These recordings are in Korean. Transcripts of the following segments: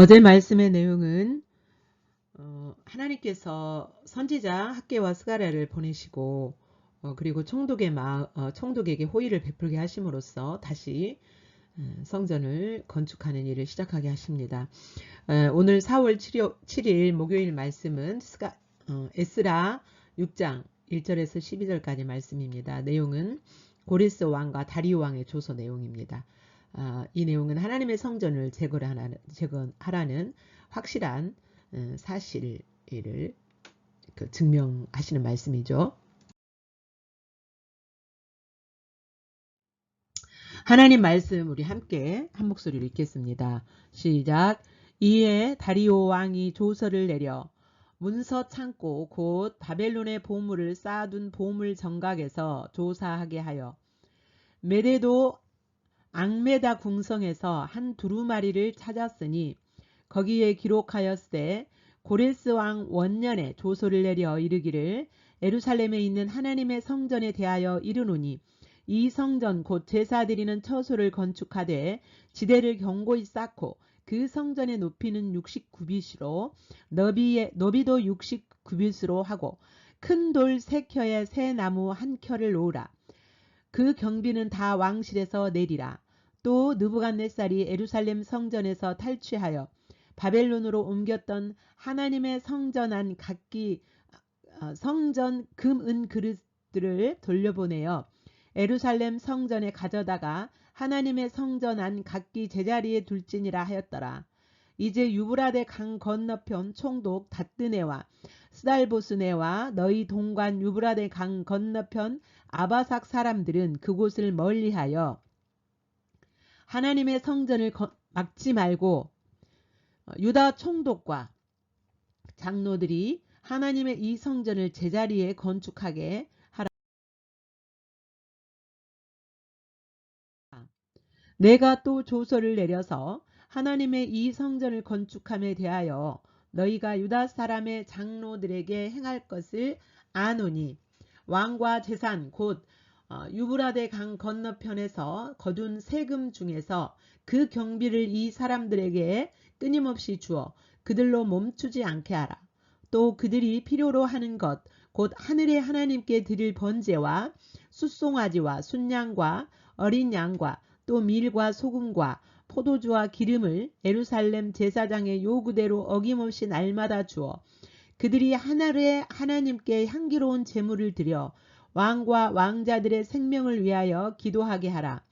어제 말씀의 내용은 하나님께서 선지자 학개와 스가랴를 보내시고 그리고 총독에게 호의를 베풀게 하심으로써 다시 성전을 건축하는 일을 시작하게 하십니다. 오늘 4월 7일 목요일 말씀은 에스라 6장 1절에서 12절까지 말씀입니다. 내용은 고레스 왕과 다리오 왕의 조서 내용입니다. 이 내용은 하나님의 성전을 재건하라는 확실한 사실을 증명하시는 말씀이죠. 하나님 말씀 우리 함께 한 목소리로 읽겠습니다. 시작. 이에 다리오 왕이 조서를 내려 문서 창고 곧 바벨론의 보물을 쌓아둔 보물 정각에서 조사하게 하여 메대도 앙메다 궁성에서 한 두루마리를 찾았으니 거기에 기록하였으되 고레스 왕 원년에 조소를 내려 이르기를 예루살렘에 있는 하나님의 성전에 대하여 이르노니 이 성전 곧 제사 드리는 처소를 건축하되 지대를 견고히 쌓고 그 성전의 높이는 60규빗으로 너비도 60규빗으로 하고 큰 돌 3켜에 새 나무 1켜를 놓으라. 그 경비는 다 왕실에서 내리라. 또 느부갓네살이 예루살렘 성전에서 탈취하여 바벨론으로 옮겼던 하나님의 성전 안 각기 성전 금, 은 그릇들을 돌려보내어 예루살렘 성전에 가져다가 하나님의 성전 안 각기 제자리에 둘지니라 하였더라. 이제 유브라데 강 건너편 총독 다뜨네와 스달보스네와 너희 동관 유브라데 강 건너편 아바삭 사람들은 그곳을 멀리하여 하나님의 성전을 막지 말고 유다 총독과 장로들이 하나님의 이 성전을 제자리에 건축하게 하라. 내가 또 조서를 내려서 하나님의 이 성전을 건축함에 대하여 너희가 유다 사람의 장로들에게 행할 것을 아노니 왕과 재산 곧 유브라데 강 건너편에서 거둔 세금 중에서 그 경비를 이 사람들에게 끊임없이 주어 그들로 멈추지 않게 하라. 또 그들이 필요로 하는 것 곧 하늘의 하나님께 드릴 번제와 숫송아지와 순양과 어린 양과 또 밀과 소금과 포도주와 기름을 예루살렘 제사장의 요구대로 어김없이 날마다 주어 그들이 하늘의 하나님께 향기로운 제물을 드려 왕과 왕자들의 생명을 위하여 기도하게 하라.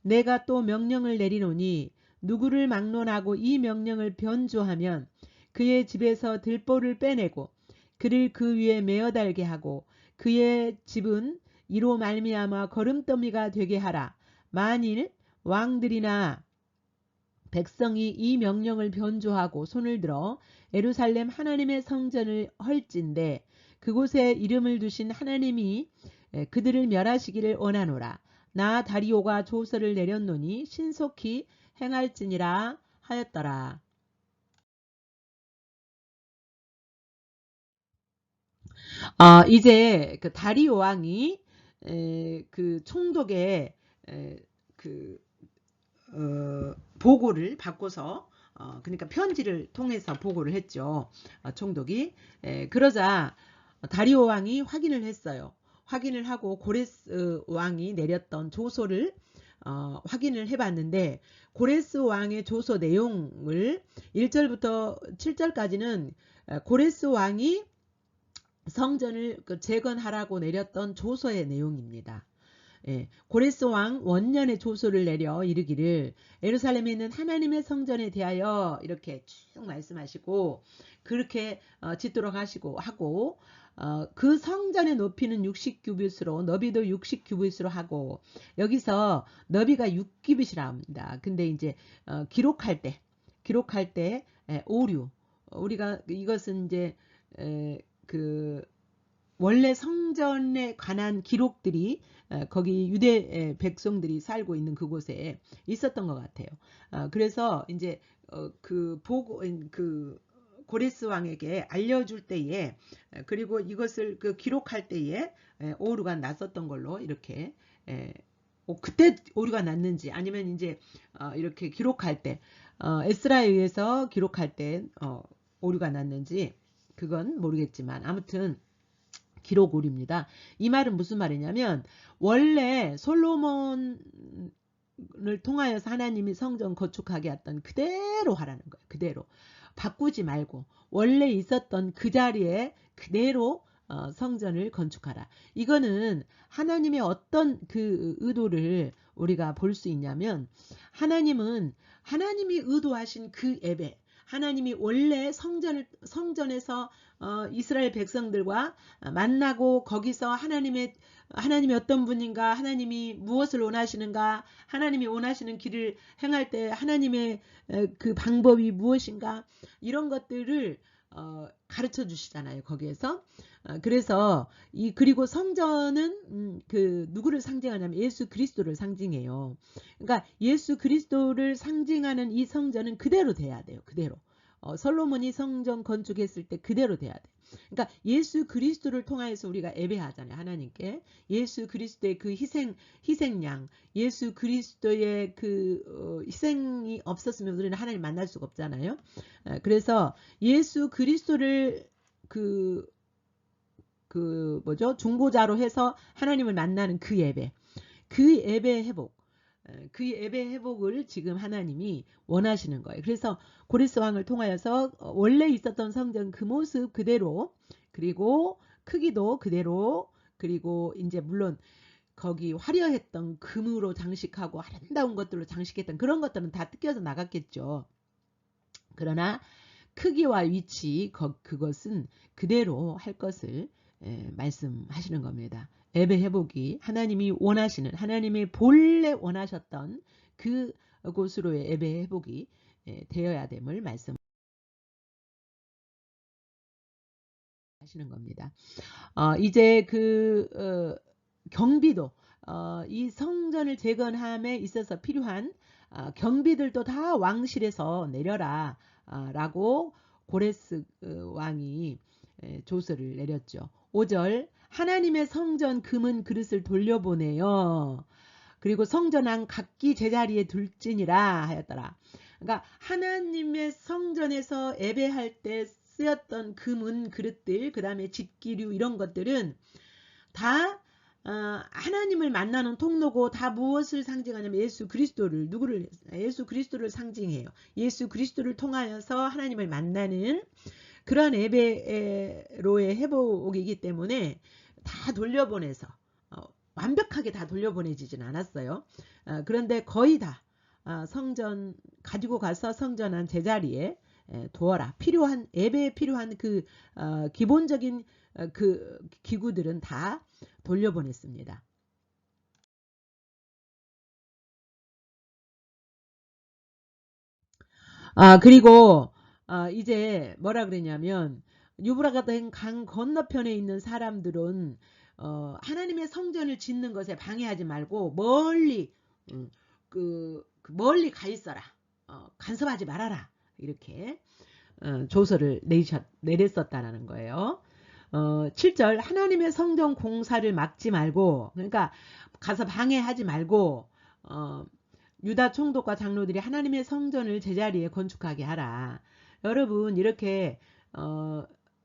내가 또 명령을 내리노니 누구를 막론하고 이 명령을 변조하면 그의 집에서 들보를 빼내고 그를 그 위에 메어 달게 하고 그의 집은 이로 말미암아 거름더미가 되게 하라. 만일 왕들이나 백성이 이 명령을 변조하고 손을 들어 예루살렘 하나님의 성전을 헐진대 그곳에 이름을 두신 하나님이 그들을 멸하시기를 원하노라. 나 다리오가 조서를 내렸노니 신속히 행할지니라 하였더라. 이제 그 다리오 왕이 그 총독의 그 보고를 받고서 그러니까 편지를 통해서 보고를 했죠. 총독이. 그러자 다리오 왕이 확인을 했어요. 확인을 하고 고레스 왕이 내렸던 조서를 확인을 해봤는데 고레스 왕의 조서 내용을 1절부터 7절까지는 고레스 왕이 성전을 재건하라고 내렸던 조서의 내용입니다. 고레스 왕 원년에 조서를 내려 이르기를 예루살렘에 있는 하나님의 성전에 대하여 이렇게 쭉 말씀하시고 그렇게 짓도록 하시고 하고 그 성전의 높이는 60규빗으로 너비도 60규빗으로 하고 여기서 너비가 6규빗이라 합니다. 근데 이제 기록할 때 오류 우리가 이것은 이제 그 원래 성전에 관한 기록들이 거기 유대 백성들이 살고 있는 그곳에 있었던 것 같아요. 그래서 이제 그 고레스 왕에게 알려줄 때에 그리고 이것을 그 기록할 때에 오류가 났었던 걸로 이렇게 그때 오류가 났는지 아니면 이제 이렇게 기록할 때 에스라에 의해서 기록할 때 오류가 났는지 그건 모르겠지만 아무튼 기록 오류입니다. 이 말은 무슨 말이냐면 원래 솔로몬을 통하여서 하나님이 성전 건축하게 했던 그대로 하라는 거예요. 그대로 바꾸지 말고 원래 있었던 그 자리에 그대로 성전을 건축하라. 이거는 하나님의 어떤 그 의도를 우리가 볼 수 있냐면 하나님은 하나님이 의도하신 그 예배 하나님이 원래 성전에서 이스라엘 백성들과 만나고 거기서 하나님이 어떤 분인가 하나님이 무엇을 원하시는가 하나님이 원하시는 길을 행할 때 하나님의 그 방법이 무엇인가 이런 것들을 가르쳐 주시잖아요. 거기에서 그래서 그리고 성전은 그 누구를 상징하냐면 예수 그리스도를 상징해요. 그러니까 예수 그리스도를 상징하는 이 성전은 그대로 돼야 돼요. 그대로 솔로몬이 성전 건축했을 때 그대로 돼야 돼. 그러니까 예수 그리스도를 통하여서 우리가 예배하잖아요. 하나님께 예수 그리스도의 그 희생양 예수 그리스도의 그 희생이 없었으면 우리는 하나님 만날 수가 없잖아요. 그래서 예수 그리스도를 그 뭐죠? 중보자로 해서 하나님을 만나는 그 예배 회복 그 예배 회복을 지금 하나님이 원하시는 거예요. 그래서 고레스 왕을 통하여서 원래 있었던 성전 그 모습 그대로 그리고 크기도 그대로 그리고 이제 물론 거기 화려했던 금으로 장식하고 아름다운 것들로 장식했던 그런 것들은 다 뜯겨서 나갔겠죠. 그러나 크기와 위치 그것은 그대로 할 것을 말씀하시는 겁니다. 예배 회복이 하나님이 원하시는 하나님의 본래 원하셨던 그곳으로의 예배 회복이 되어야 됨을 말씀하시는 겁니다. 이제 경비도 이 성전을 재건함에 있어서 필요한 경비들도 다 왕실에서 내려라 라고 고레스 왕이 조서를 내렸죠. 5절 하나님의 성전 금은 그릇을 돌려보내요. 그리고 성전안 각기 제자리에 둘지니라 하였더라. 그러니까 하나님의 성전에서 예배할 때 쓰였던 금은 그릇들 그 다음에 집기류 이런 것들은 다 하나님을 만나는 통로고 다 무엇을 상징하냐면 예수 그리스도를 예수 그리스도를 상징해요. 예수 그리스도를 통하여서 하나님을 만나는 그런 예배로의 회복이기 때문에 다 돌려보내서 완벽하게 다 돌려보내지진 않았어요. 그런데 거의 다 성전 가지고 가서 성전한 제자리에 두어라. 필요한 예배에 필요한 그 기본적인 그 기구들은 다 돌려보냈습니다. 그리고 이제 뭐라 그러냐면 유브라가된 강 건너편에 있는 사람들은 하나님의 성전을 짓는 것에 방해하지 말고 멀리 멀리 가 있어라. 간섭하지 말아라. 이렇게 조서를 내렸었다는 거예요. 7절 하나님의 성전 공사를 막지 말고 그러니까 가서 방해하지 말고 유다 총독과 장로들이 하나님의 성전을 제자리에 건축하게 하라. 여러분 이렇게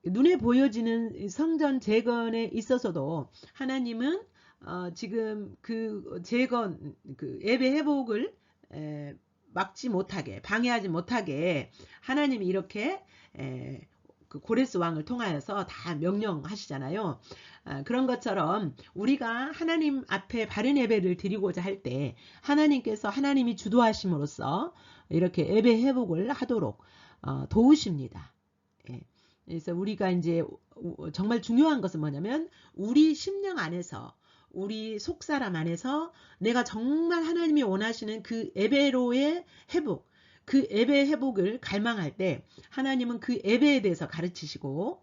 눈에 보여지는 성전 재건에 있어서도 하나님은 지금 그 재건 그 예배 회복을 막지 못하게 방해하지 못하게 하나님이 이렇게 그 고레스 왕을 통하여서 다 명령하시잖아요. 그런 것처럼 우리가 하나님 앞에 바른 예배를 드리고자 할 때 하나님께서 하나님이 주도하심으로써 이렇게 예배 회복을 하도록 도우십니다. 그래서 우리가 이제 정말 중요한 것은 뭐냐면 우리 심령 안에서 우리 속사람 안에서 내가 정말 하나님이 원하시는 그 예배로의 회복 그 예배 회복을 갈망할 때 하나님은 그 예배에 대해서 가르치시고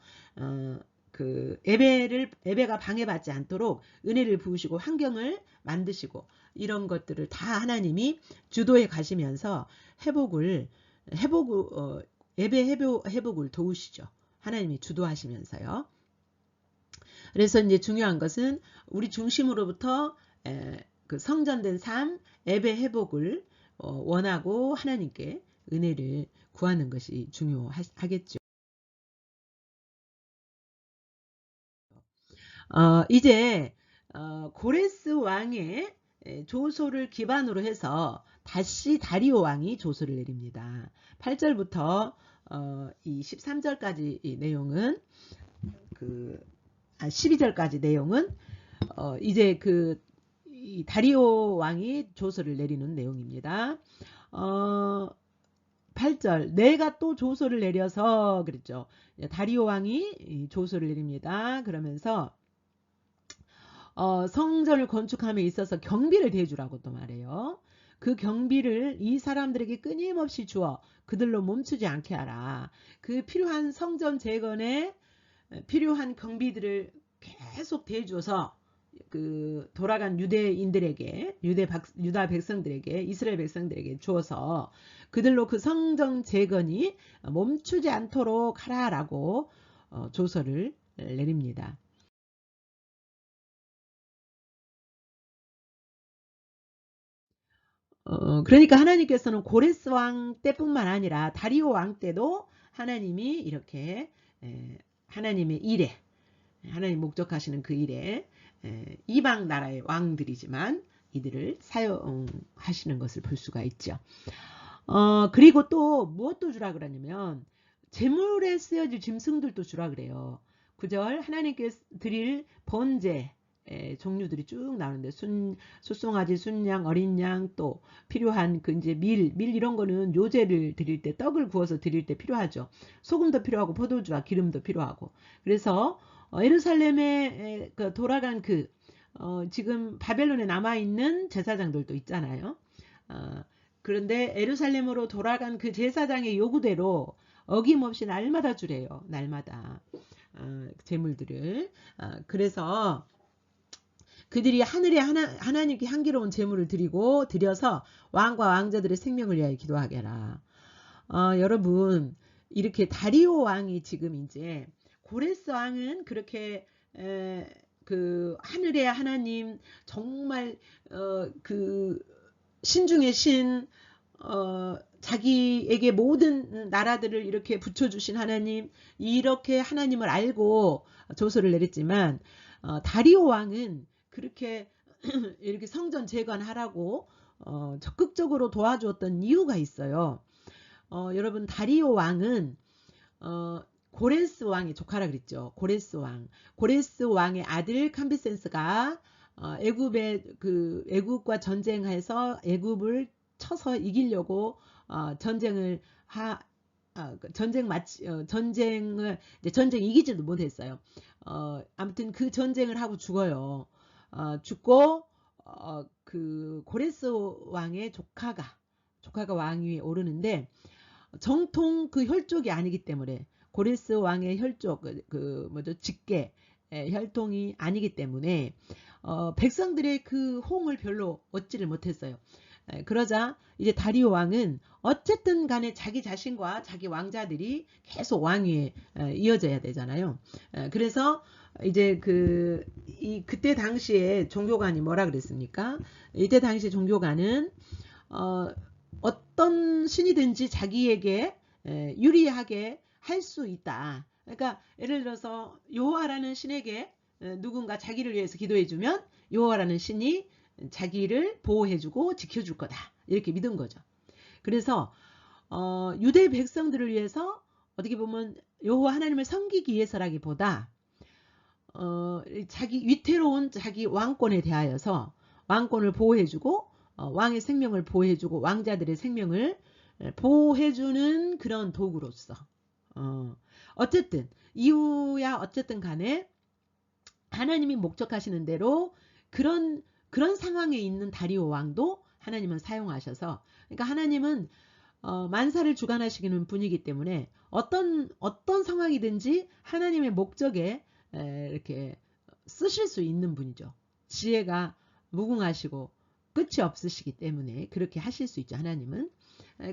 그 예배가 방해받지 않도록 은혜를 부으시고 환경을 만드시고 이런 것들을 다 하나님이 주도해 가시면서 예배 회복을 도우시죠. 하나님이 주도하시면서요. 그래서 이제 중요한 것은 우리 중심으로부터 그 성전된 삶, 예배 회복을 원하고 하나님께 은혜를 구하는 것이 중요하겠죠. 이제 고레스 왕의 조소를 기반으로 해서 다시 다리오 왕이 조소를 내립니다. 8절부터 이 13절까지 이 내용은 12절까지 내용은 이제 이 다리오 왕이 조서를 내리는 내용입니다. 8절 내가 또 조서를 내려서 그랬죠. 다리오 왕이 조서를 내립니다. 그러면서 성전을 건축함에 있어서 경비를 대주라고 또 말해요. 그 경비를 이 사람들에게 끊임없이 주어 그들로 멈추지 않게 하라. 그 필요한 성전 재건에 필요한 경비들을 계속 대줘서 그 돌아간 유대인들에게 유다 백성들에게 이스라엘 백성들에게 주어서 그들로 그 성전 재건이 멈추지 않도록 하라라고 조서를 내립니다. 그러니까 하나님께서는 고레스 왕 때뿐만 아니라 다리오 왕 때도 하나님이 이렇게 하나님의 일에 하나님 목적하시는 그 일에 이방 나라의 왕들이지만 이들을 사용하시는 것을 볼 수가 있죠. 그리고 또 무엇도 주라 그러냐면 제물에 쓰여질 짐승들도 주라 그래요. 9절 하나님께 드릴 번제 종류들이 쭉 나오는데 숫송아지, 순양, 어린 양, 또 필요한 그 이제 밀 이런 거는 요제를 드릴 때 떡을 구워서 드릴 때 필요하죠. 소금도 필요하고 포도주와 기름도 필요하고. 그래서 예루살렘에 돌아간 지금 바벨론에 남아 있는 제사장들도 있잖아요. 그런데 예루살렘으로 돌아간 그 제사장의 요구대로 어김없이 날마다 주래요. 날마다 제물들을. 그래서 그들이 하늘에 하나님께 향기로운 제물을 드려서 왕과 왕자들의 생명을 위하여 기도하게 하라. 여러분 이렇게 다리오 왕이 지금 이제 고레스 왕은 그렇게 그 하늘의 하나님 정말 그 신중의 신 자기에게 모든 나라들을 이렇게 붙여주신 하나님 이렇게 하나님을 알고 조서를 내렸지만 다리오 왕은 그렇게 이렇게 성전 재건하라고 적극적으로 도와주었던 이유가 있어요. 여러분 다리오 왕은 고레스 왕의 조카라 그랬죠. 고레스 왕의 아들 캄비센스가 애굽과 전쟁해서 애굽을 쳐서 이기려고 전쟁을 전쟁 이기지도 못했어요. 아무튼 그 전쟁을 하고 죽어요. 죽고 그 고레스 왕의 조카가 왕위에 오르는데 정통 그 혈족이 아니기 때문에 고레스 왕의 혈족 직계 혈통이 아니기 때문에 백성들의 그 호응을 별로 얻지를 못했어요. 그러자 이제 다리오 왕은 어쨌든 간에 자기 자신과 자기 왕자들이 계속 왕위에 이어져야 되잖아요. 그래서 이제 그때 당시에 종교관이 뭐라 그랬습니까? 이때 당시 종교관은 어떤 신이든지 자기에게 유리하게 할 수 있다. 그러니까 예를 들어서 여호와라는 신에게 누군가 자기를 위해서 기도해주면 여호와라는 신이 자기를 보호해주고 지켜줄 거다. 이렇게 믿은 거죠. 그래서 유대 백성들을 위해서 어떻게 보면 여호와 하나님을 섬기기 위해서라기보다 자기 위태로운 자기 왕권에 대하여서 왕권을 보호해주고 왕의 생명을 보호해주고 왕자들의 생명을 보호해주는 그런 도구로서 어쨌든 이유야 어쨌든 간에 하나님이 목적하시는 대로 그런 상황에 있는 다리오 왕도 하나님은 사용하셔서 그러니까 하나님은 만사를 주관하시는 분이기 때문에 어떤 상황이든지 하나님의 목적에 이렇게 쓰실 수 있는 분이죠. 지혜가 무궁하시고 끝이 없으시기 때문에 그렇게 하실 수 있죠. 하나님은.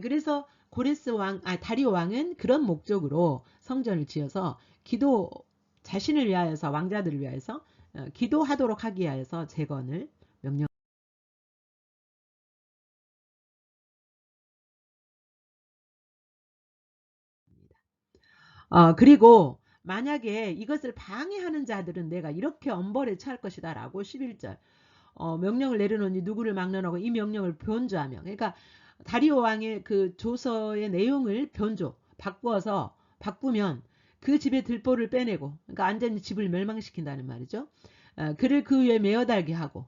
그래서 다리오 왕은 그런 목적으로 성전을 지어서 자신을 위하여서 왕자들을 위하여서 기도하도록 하기 위하여서 재건을 명령 그리고 만약에 이것을 방해하는 자들은 내가 이렇게 엄벌에 처할 것이다 라고 11절 명령을 내려놓으니 누구를 막론하고 이 명령을 변조하며, 그러니까 다리오 왕의 그 조서의 내용을 바꾸면 그 집의 들보를 빼내고, 그러니까 완전히 집을 멸망시킨다는 말이죠. 그를 그 위에 메어달게 하고,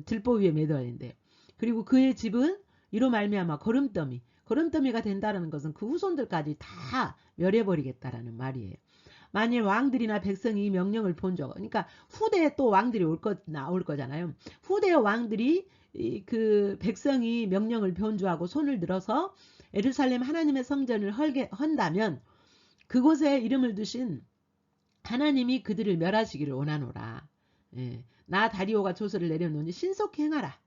들보 위에 메어달린대요. 그리고 그의 집은 이로 말미암아 거름더미가 된다는 것은 그 후손들까지 다 멸해버리겠다라는 말이에요. 만일 왕들이나 백성이 명령을 본적, 그러니까 후대에 또 왕들이 나올 거잖아요. 후대의 왕들이 그 백성이 명령을 변조하고 손을 들어서 예루살렘 하나님의 성전을 헌다면 그곳에 이름을 두신 하나님이 그들을 멸하시기를 원하노라. 예, 나 다리오가 조서를 내려놓으니 신속히 행하라.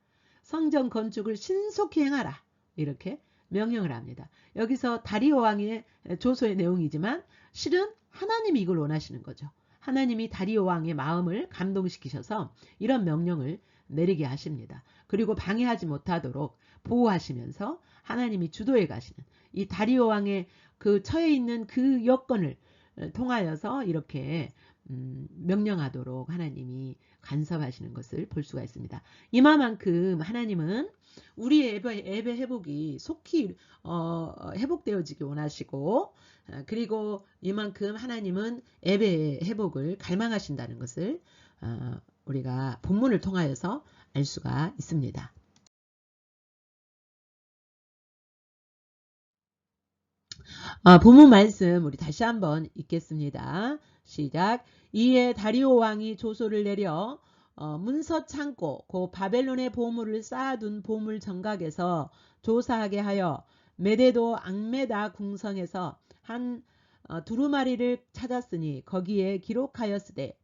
성전 건축을 신속히 행하라. 이렇게 명령을 합니다. 여기서 다리오 왕의 조서의 내용이지만 실은 하나님이 이걸 원하시는 거죠. 하나님이 다리오 왕의 마음을 감동시키셔서 이런 명령을 내리게 하십니다. 그리고 방해하지 못하도록 보호하시면서 하나님이 주도해 가시는 이 다리오 왕의 그 처해 있는 그 여건을 통하여서 이렇게 명령하도록 하나님이 간섭하시는 것을 볼 수가 있습니다. 이만큼 하나님은 우리의 예배 회복이 속히 회복되어지기 원하시고, 그리고 이만큼 하나님은 예배의 회복을 갈망하신다는 것을 우리가 본문을 통하여서 알 수가 있습니다. 본문 말씀 우리 다시 한번 읽겠습니다. 시작. 이에 다리오 왕이 조소를 내려 문서 창고 그 바벨론의 보물을 쌓아둔 보물 정각에서 조사하게 하여 메데도 앙메다 궁성에서 한 두루마리를 찾았으니 거기에 기록하였으되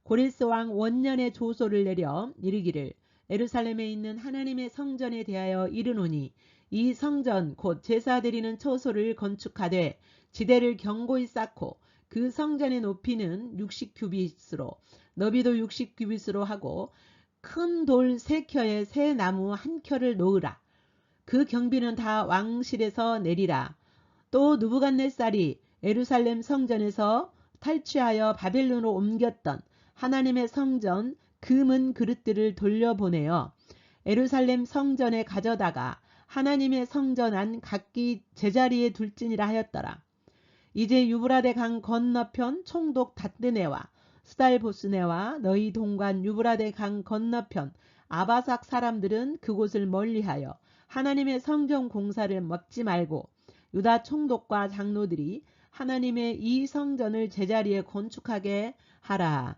고레스 왕 원년에 조소를 내려 이르기를 예루살렘에 있는 하나님의 성전에 대하여 이르노니 이 성전 곧 제사 드리는 처소를 건축하되 지대를 견고히 쌓고 그 성전의 높이는 60규빗으로 너비도 60규빗으로 하고 큰 돌 3켜에 새 나무 1켜를 놓으라. 그 경비는 다 왕실에서 내리라. 또 느부갓네살이 예루살렘 성전에서 탈취하여 바벨론으로 옮겼던 하나님의 성전 금은 그릇들을 돌려보내어 예루살렘 성전에 가져다가 하나님의 성전 안 각기 제자리에 둘지니라 하였더라. 이제 유브라데 강 건너편 총독 다드네와 스달보스네와 너희 동관 유브라데 강 건너편 아바삭 사람들은 그곳을 멀리하여 하나님의 성전 공사를 막지 말고 유다 총독과 장로들이 하나님의 이 성전을 제자리에 건축하게 하라.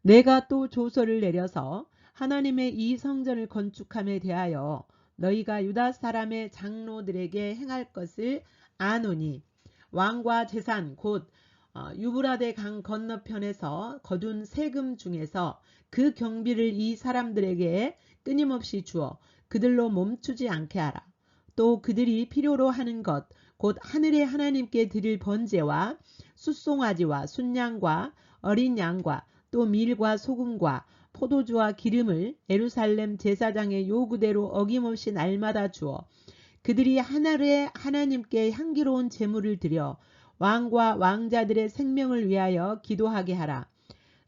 내가 또 조서를 내려서 하나님의 이 성전을 건축함에 대하여 너희가 유다 사람의 장로들에게 행할 것을 아노니 왕과 재산 곧 유브라데 강 건너편에서 거둔 세금 중에서 그 경비를 이 사람들에게 끊임없이 주어 그들로 멈추지 않게 하라. 또 그들이 필요로 하는 것 곧 하늘의 하나님께 드릴 번제와 숫송아지와 순양과 어린 양과 또 밀과 소금과 포도주와 기름을 예루살렘 제사장의 요구대로 어김없이 날마다 주어 그들이 하늘의 하나님께 향기로운 제물을 드려 왕과 왕자들의 생명을 위하여 기도하게 하라.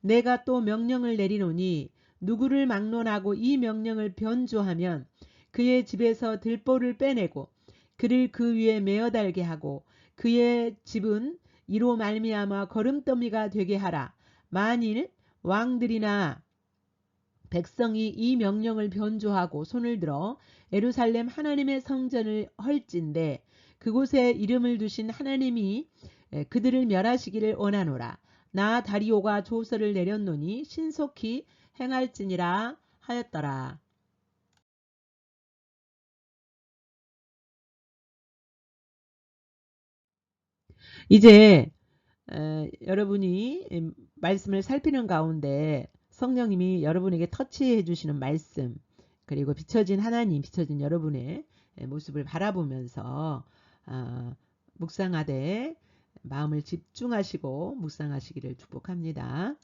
내가 또 명령을 내리노니 누구를 막론하고 이 명령을 변조하면 그의 집에서 들보를 빼내고 그를 그 위에 메어달게 하고 그의 집은 이로 말미암아 거름더미가 되게 하라. 만일 왕들이나 백성이 이 명령을 변조하고 손을 들어 예루살렘 하나님의 성전을 헐진대 그곳에 이름을 두신 하나님이 그들을 멸하시기를 원하노라. 나 다리오가 조서를 내렸노니 신속히 행할지니라 하였더라. 이제 여러분이 말씀을 살피는 가운데 성령님이 여러분에게 터치해 주시는 말씀 그리고 비춰진 하나님 비춰진 여러분의 모습을 바라보면서 묵상하되 마음을 집중하시고 묵상하시기를 축복합니다.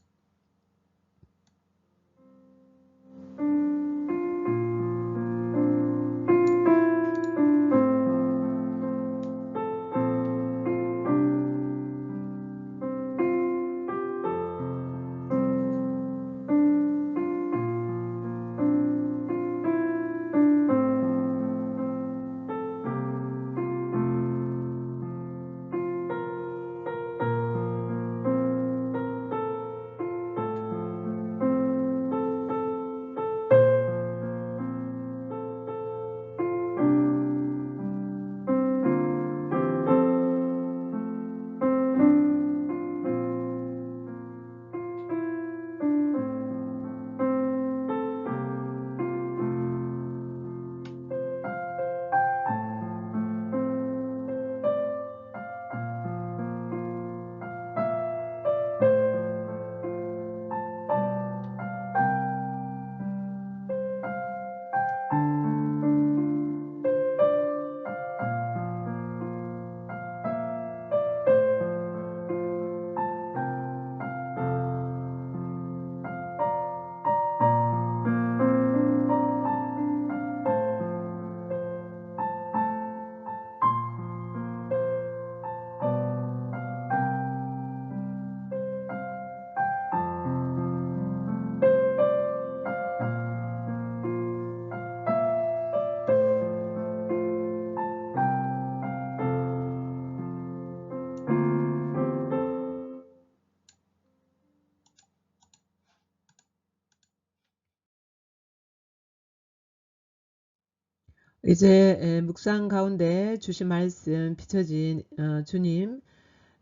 이제 묵상 가운데 주신 말씀 비춰진 주님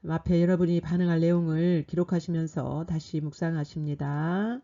앞에 여러분이 반응할 내용을 기록하시면서 다시 묵상하십니다.